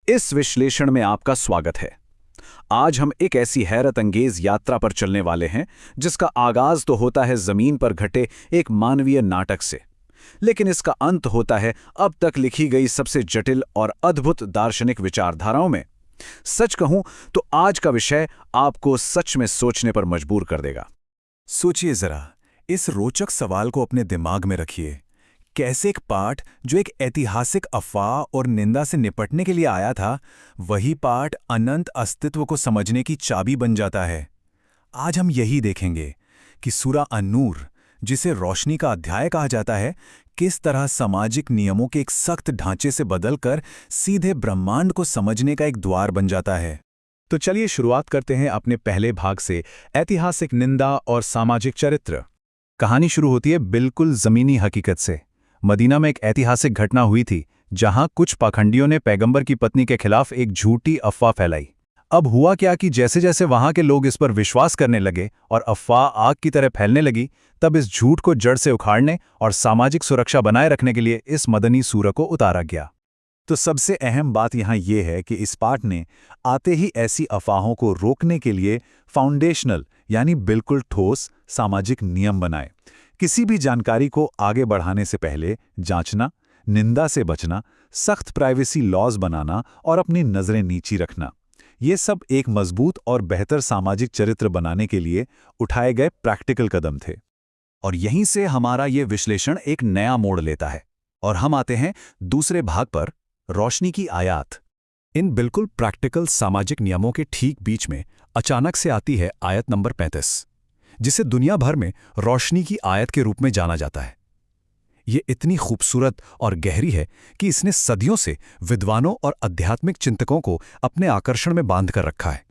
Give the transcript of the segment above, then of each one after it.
इस विश्लेषण में आपका स्वागत है। आज हम एक ऐसी हैरत अंगेज यात्रा पर चलने वाले हैं जिसका आगाज तो होता है जमीन पर घटे एक मानवीय नाटक से, लेकिन इसका अंत होता है अब तक लिखी गई सबसे जटिल और अद्भुत दार्शनिक विचारधाराओं में। सच कहूं तो आज का विषय आपको सच में सोचने पर मजबूर कर देगा। सोचिए जरा, इस रोचक सवाल को अपने दिमाग में रखिए। कैसे एक पाठ जो एक ऐतिहासिक अफवाह और निंदा से निपटने के लिए आया था, वही पाठ अनंत अस्तित्व को समझने की चाबी बन जाता है। आज हम यही देखेंगे कि सूरा अन-नूर, जिसे रोशनी का अध्याय कहा जाता है, किस तरह सामाजिक नियमों के एक सख्त ढांचे से बदलकर सीधे ब्रह्मांड को समझने का एक द्वार बन जाता है। तो चलिए शुरुआत करते हैं अपने पहले भाग से, ऐतिहासिक निंदा और सामाजिक चरित्र। कहानी शुरू होती है बिल्कुल जमीनी हकीकत से। मदीना में एक ऐतिहासिक घटना हुई थी जहां कुछ पाखंडियों ने पैगंबर की पत्नी के खिलाफ एक झूठी अफवाह फैलाई। अब हुआ क्या कि जैसे जैसे वहां के लोग इस पर विश्वास करने लगे और अफवाह आग की तरह फैलने लगी, तब इस झूठ को जड़ से उखाड़ने और सामाजिक सुरक्षा बनाए रखने के लिए इस मदनी सूरह को उतारा गया। तो सबसे अहम बात यहाँ ये है कि इस पाठ ने आते ही ऐसी अफवाहों को रोकने के लिए फाउंडेशनल यानी बिल्कुल ठोस सामाजिक नियम बनाए। किसी भी जानकारी को आगे बढ़ाने से पहले जांचना, निंदा से बचना, सख्त प्राइवेसी लॉज बनाना और अपनी नजरें नीची रखना, ये सब एक मजबूत और बेहतर सामाजिक चरित्र बनाने के लिए उठाए गए प्रैक्टिकल कदम थे। और यहीं से हमारा ये विश्लेषण एक नया मोड़ लेता है और हम आते हैं दूसरे भाग पर, रोशनी की आयत। इन बिल्कुल प्रैक्टिकल सामाजिक नियमों के ठीक बीच में अचानक से आती है आयत नंबर 35, जिसे दुनिया भर में रोशनी की आयत के रूप में जाना जाता है। ये इतनी खूबसूरत और गहरी है कि इसने सदियों से विद्वानों और आध्यात्मिक चिंतकों को अपने आकर्षण में बांध कर रखा है।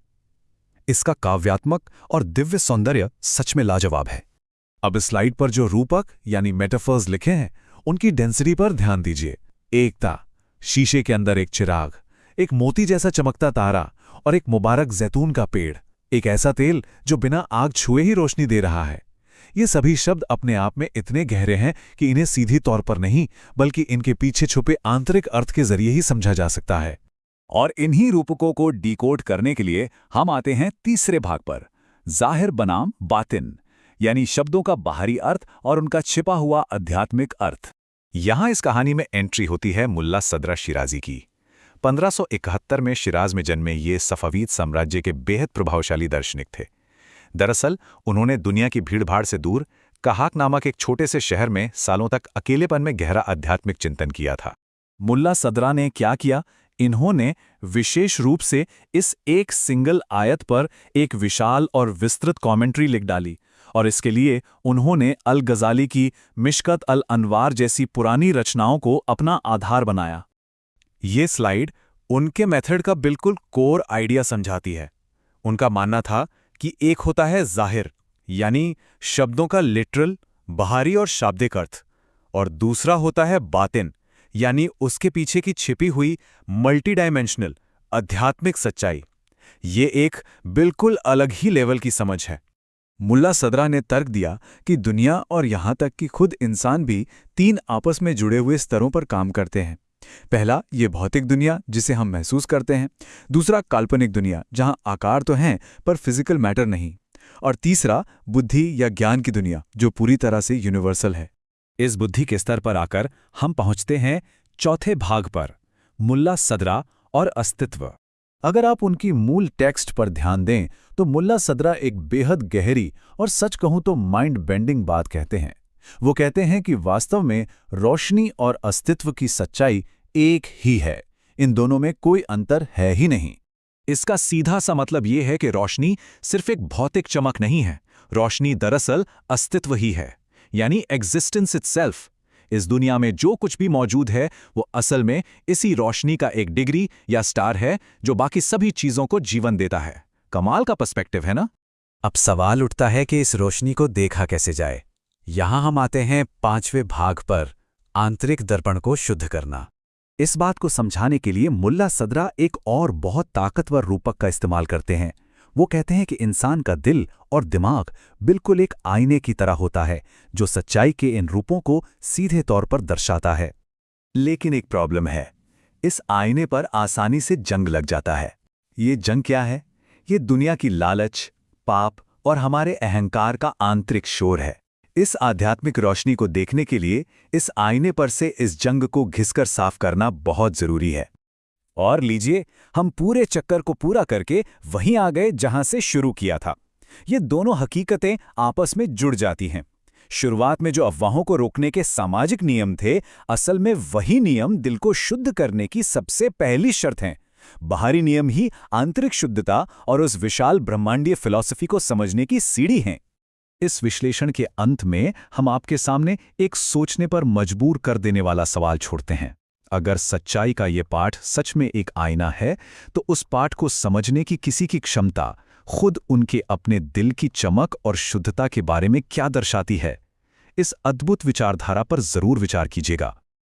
इसका काव्यात्मक और दिव्य सौंदर्य सच में लाजवाब है। अब स्लाइड पर जो रूपक यानी मेटाफर्स लिखे हैं, उनकी डेंसिटी पर ध्यान दीजिए। एकता, शीशे के अंदर एक चिराग, एक मोती जैसा चमकता तारा और एक मुबारक जैतून का पेड़, एक ऐसा तेल जो बिना आग छुए ही रोशनी दे रहा है। ये सभी शब्द अपने आप में इतने गहरे हैं कि इन्हें सीधी तौर पर नहीं, बल्कि इनके पीछे छुपे आंतरिक अर्थ के जरिए ही समझा जा सकता है। और इन्हीं रूपकों को डिकोड करने के लिए हम आते हैं तीसरे भाग पर, जाहिर बनाम बातिन, यानी शब्दों का बाहरी अर्थ और उनका छिपा हुआ आध्यात्मिक अर्थ। यहां इस कहानी में एंट्री होती है मुल्ला सदरा शिराजी की। 1571 में शिराज में जन्मे ये सफावीद साम्राज्य के बेहद प्रभावशाली दार्शनिक थे। दरअसल उन्होंने दुनिया की भीड़भाड़ से दूर कहाक नामक एक छोटे से शहर में सालों तक अकेलेपन में गहरा आध्यात्मिक चिंतन किया था। मुल्ला सदरा ने क्या किया? इन्होंने विशेष रूप से इस एक सिंगल आयत पर एक विशाल और विस्तृत कमेंट्री लिख डाली, और इसके लिए उन्होंने अल गजाली की मिशकत अल अनवार जैसी पुरानी रचनाओं को अपना आधार बनाया। ये स्लाइड उनके मेथड का बिल्कुल कोर आइडिया समझाती है। उनका मानना था कि एक होता है जाहिर, यानी शब्दों का लिटरल, बाहरी और शाब्दिक अर्थ, और दूसरा होता है बातिन, यानी उसके पीछे की छिपी हुई मल्टी डायमेंशनल आध्यात्मिक सच्चाई। ये एक बिल्कुल अलग ही लेवल की समझ है। मुल्ला सदरा ने तर्क दिया कि दुनिया और यहां तक कि खुद इंसान भी 3 आपस में जुड़े हुए स्तरों पर काम करते हैं। पहला, ये भौतिक दुनिया जिसे हम महसूस करते हैं। दूसरा, काल्पनिक दुनिया जहां आकार तो हैं पर फिजिकल मैटर नहीं। और तीसरा, बुद्धि या ज्ञान की दुनिया जो पूरी तरह से यूनिवर्सल है। इस बुद्धि के स्तर पर आकर हम पहुंचते हैं चौथे भाग पर, मुल्ला सदरा और अस्तित्व। अगर आप उनकी मूल टेक्स्ट पर ध्यान दें तो मुल्ला सदरा एक बेहद गहरी और सच कहूं तो माइंड बेंडिंग बात कहते हैं। वो कहते हैं कि वास्तव में रोशनी और अस्तित्व की सच्चाई एक ही है, इन दोनों में कोई अंतर है ही नहीं। इसका सीधा सा मतलब ये है कि रोशनी सिर्फ एक भौतिक चमक नहीं है, रोशनी दरअसल अस्तित्व ही है, यानी एग्जिस्टेंस इटसेल्फ। इस दुनिया में जो कुछ भी मौजूद है वो असल में इसी रोशनी का एक डिग्री या स्टार है जो बाकी सभी चीजों को जीवन देता है। कमाल का पर्सपेक्टिव है ना? अब सवाल उठता है कि इस रोशनी को देखा कैसे जाए। यहां हम आते हैं 5वें भाग पर, आंतरिक दर्पण को शुद्ध करना। इस बात को समझाने के लिए मुल्ला सदरा एक और बहुत ताकतवर रूपक का इस्तेमाल करते हैं। वो कहते हैं कि इंसान का दिल और दिमाग बिल्कुल एक आईने की तरह होता है जो सच्चाई के इन रूपों को सीधे तौर पर दर्शाता है। लेकिन एक प्रॉब्लम है, इस आईने पर आसानी से जंग लग जाता है। ये जंग क्या है? ये दुनिया की लालच, पाप और हमारे अहंकार का आंतरिक शोर है। इस आध्यात्मिक रोशनी को देखने के लिए इस आईने पर से इस जंग को घिसकर साफ करना बहुत जरूरी है। और लीजिए, हम पूरे चक्कर को पूरा करके वहीं आ गए जहां से शुरू किया था। ये दोनों हकीकतें आपस में जुड़ जाती हैं। शुरुआत में जो अफवाहों को रोकने के सामाजिक नियम थे, असल में वही नियम दिल को शुद्ध करने की सबसे पहली शर्त हैं। बाहरी नियम ही आंतरिक शुद्धता और उस विशाल ब्रह्मांडीय फिलॉसफी को समझने की सीढ़ी हैं। इस विश्लेषण के अंत में हम आपके सामने एक सोचने पर मजबूर कर देने वाला सवाल छोड़ते हैं। अगर सच्चाई का ये पाठ सच में एक आईना है, तो उस पाठ को समझने की किसी की क्षमता खुद उनके अपने दिल की चमक और शुद्धता के बारे में क्या दर्शाती है? इस अद्भुत विचारधारा पर जरूर विचार कीजिएगा।